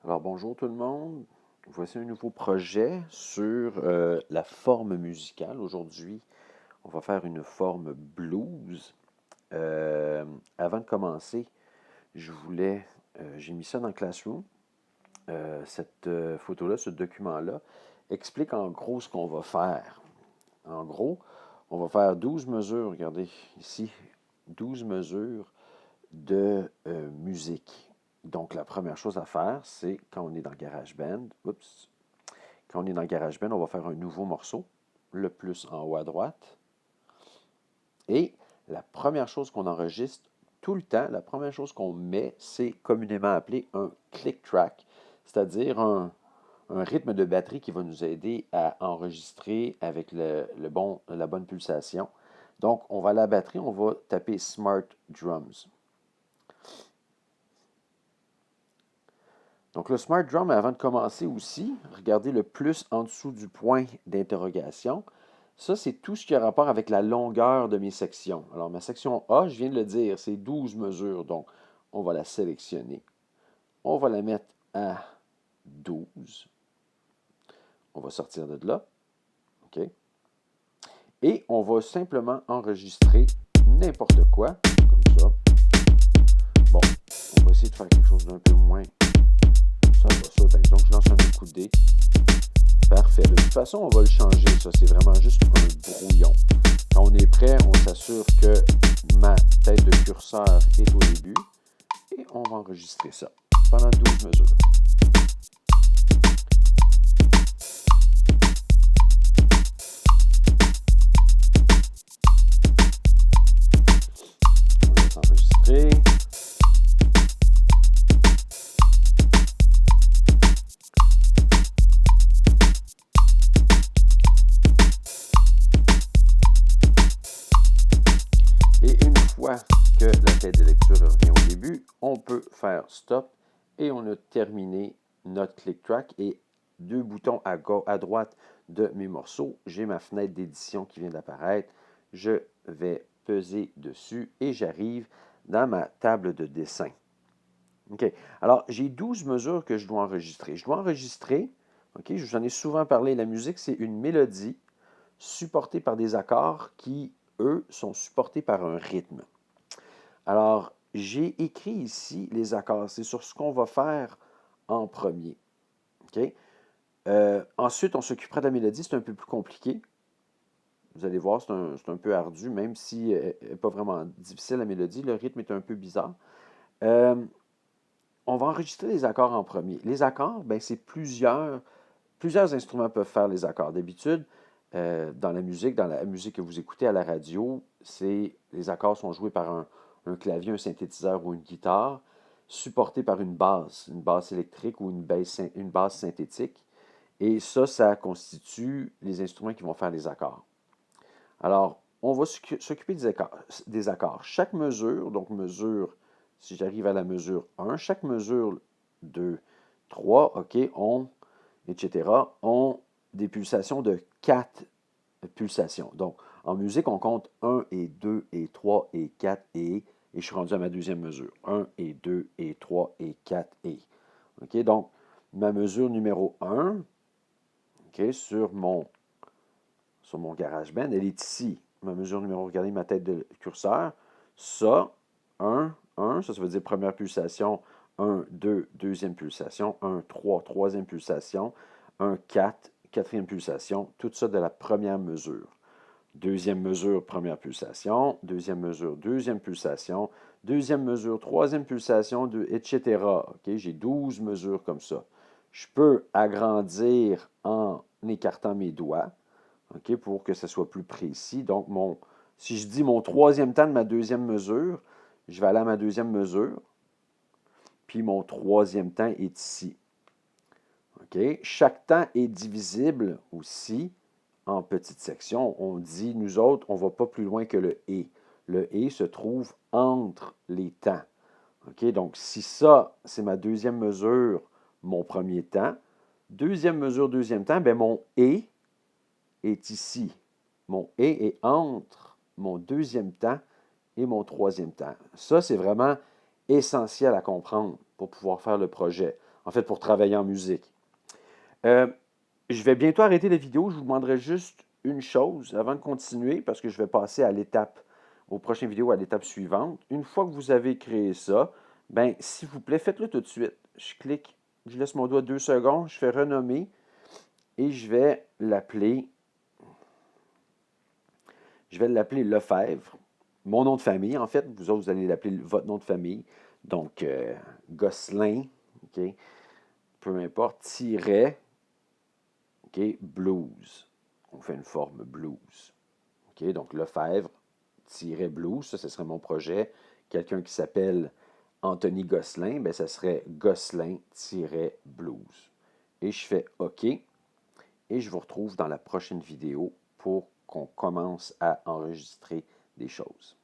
Alors bonjour tout le monde. Voici un nouveau projet sur la forme musicale. Aujourd'hui, on va faire une forme blues. Avant de commencer, j'ai mis ça dans Classroom. Cette photo-là, ce document-là, explique en gros ce qu'on va faire. En gros, on va faire 12 mesures, regardez ici, 12 mesures de musique. Donc, la première chose à faire, c'est quand on est dans GarageBand, quand on est dans GarageBand, on va faire un nouveau morceau, le plus en haut à droite. Et la première chose qu'on enregistre tout le temps, la première chose qu'on met, c'est communément appelé un click track, c'est-à-dire un rythme de batterie qui va nous aider à enregistrer avec la bonne pulsation. Donc, on va à la batterie, on va taper Smart Drums. Donc le Smart Drum, avant de commencer aussi, regardez le plus en dessous du point d'interrogation. Ça, c'est tout ce qui a rapport avec la longueur de mes sections. Alors ma section A, je viens de le dire, c'est 12 mesures. Donc on va la sélectionner. On va la mettre à 12. On va sortir de là. OK? Et on va simplement enregistrer n'importe quoi, comme ça. Bon, on va essayer de faire quelque chose d'un peu moins. Ça. Donc je lance un coup de dé. Parfait. De toute façon, on va le changer. Ça, c'est vraiment juste un brouillon. Quand on est prêt, on s'assure que ma tête de curseur est au début. Et on va enregistrer ça pendant 12 mesures. On laisse enregistrer. Et une fois que la tête de lecture revient au début, on peut faire stop et on a terminé notre click track et deux boutons à droite de mes morceaux. J'ai ma fenêtre d'édition qui vient d'apparaître. Je vais peser dessus et j'arrive dans ma table de dessin. OK. Alors, j'ai 12 mesures que je dois enregistrer. Je dois enregistrer, OK, je vous en ai souvent parlé, la musique, c'est une mélodie supportée par des accords qui, eux, sont supportés par un rythme. Alors, j'ai écrit ici les accords. C'est sur ce qu'on va faire en premier. OK? Ensuite, on s'occupera de la mélodie. C'est un peu plus compliqué. Vous allez voir, c'est un peu ardu, même si elle n'est pas vraiment difficile, la mélodie. Le rythme est un peu bizarre. On va enregistrer les accords en premier. Les accords, ben, c'est plusieurs instruments peuvent faire les accords. D'habitude, dans la musique que vous écoutez à la radio, les accords sont joués par un clavier, un synthétiseur ou une guitare, supporté par une basse électrique ou une basse synthétique. Et ça constitue les instruments qui vont faire les accords. Alors, on va s'occuper des accords. Chaque mesure, donc si j'arrive à la mesure 1, chaque mesure 2, 3, OK, etc., ont des pulsations de 4 pulsations. Donc, en musique, on compte 1 et 2 et 3 et 4 et je suis rendu à ma deuxième mesure. 1 et 2 et 3 et 4 et. OK, donc, ma mesure numéro 1, OK, sur mon GarageBand, elle est ici. Ma mesure numéro, regardez ma tête de curseur. Ça, 1, ça veut dire première pulsation, 1, 2, deuxième pulsation, 1, 3, troisième pulsation, 1, 4, quatrième pulsation, tout ça de la première mesure. Deuxième mesure, première pulsation, deuxième mesure, deuxième pulsation, deuxième mesure, troisième pulsation, etc. Okay? J'ai 12 mesures comme ça. Je peux agrandir en écartant mes doigts, OK, pour que ce soit plus précis. Donc, si je dis mon troisième temps de ma deuxième mesure, je vais aller à ma deuxième mesure, puis mon troisième temps est ici. OK? Chaque temps est divisible aussi en petites sections. On dit, nous autres, on ne va pas plus loin que le « et ». Le « et » se trouve entre les temps. OK? Donc, si ça, c'est ma deuxième mesure, mon premier temps, deuxième mesure, deuxième temps, bien, mon « et » est ici. Mon « et » est entre mon deuxième temps et mon troisième temps. Ça, c'est vraiment essentiel à comprendre pour pouvoir faire le projet. en fait, pour travailler en musique. Euh, je vais bientôt arrêter la vidéo. Je vous demanderai juste une chose avant de continuer, parce que je vais passer à l'étape, aux prochaines vidéos, à l'étape suivante. Une fois que vous avez créé ça, ben, s'il vous plaît, faites-le tout de suite. Je clique, je laisse mon doigt 2 secondes, je fais renommer et je vais l'appeler Lefebvre. Mon nom de famille, en fait, vous autres, vous allez l'appeler votre nom de famille. Donc, Gosselin, OK, peu importe, tiret, OK, blues. On fait une forme blues. OK, donc Lefebvre, blues, ça, ce serait mon projet. Quelqu'un qui s'appelle Anthony Gosselin, ben, ça serait Gosselin-blues. Et je fais OK. Et je vous retrouve dans la prochaine vidéo pour qu'on commence à enregistrer des choses.